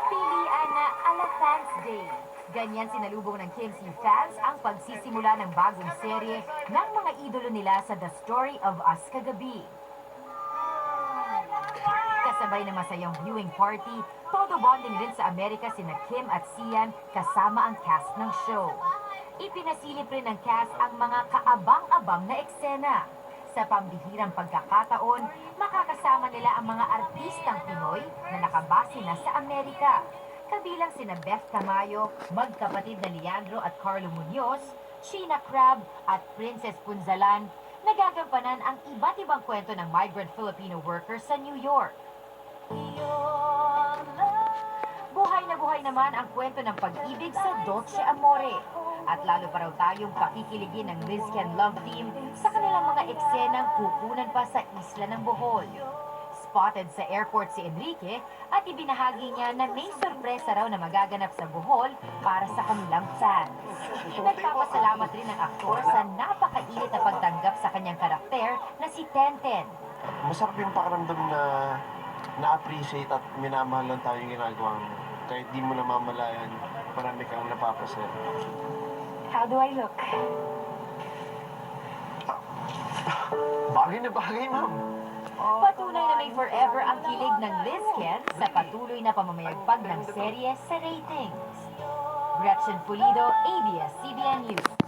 Pilian na ala Fans Day. Ganyan sinalubong ng Kim C fans ang pagsisimula ng bagong serye ng mga idolo nila sa The Story of Us kagabi. Kasabay ng masayang viewing party, todo bonding rin sa Amerika sina Kim at Sian kasama ang cast ng show. Ipinasilip rin ng cast ang mga kaabang-abang na eksena. Sa pambihirang pagkakataon, makakasama nila ang mga artistang Pinoy na nakabase na sa Amerika. Kabilang sina Beth Tamayo, magkapatid na Leandro at Carlo Munoz, Sheena Crab at Princess Punzalan, nagagampanan ang iba't ibang kwento ng migrant Filipino workers sa New York. Buhay na buhay naman ang kwento ng pag-ibig sa Dolce Amore. At lalo pa raw tayong pakikiligin ng Liz Ken love team sa kanilang mga eksenang kukunan pa sa isla ng Bohol. Spotted sa airport si Enrique at ibinahagi niya na may sorpresa raw na magaganap sa Bohol para sa kanilang fans. Nagpapasalamat rin ang aktor sa napakainit na pagtanggap sa kanyang karakter na si Tenten. Masarap yung pakiramdam na na-appreciate at minamahal lang tayo yung ginagawa mo. Kahit di mo namamalayan, marami kang napapasaya. How do I look? Bagay na bagay, ma'am. Patunay na may forever ang kilig ng Liz Ken sa patuloy na pamamayagpag ng serye sa ratings. Gretchen Pulido, ABS-CBN News.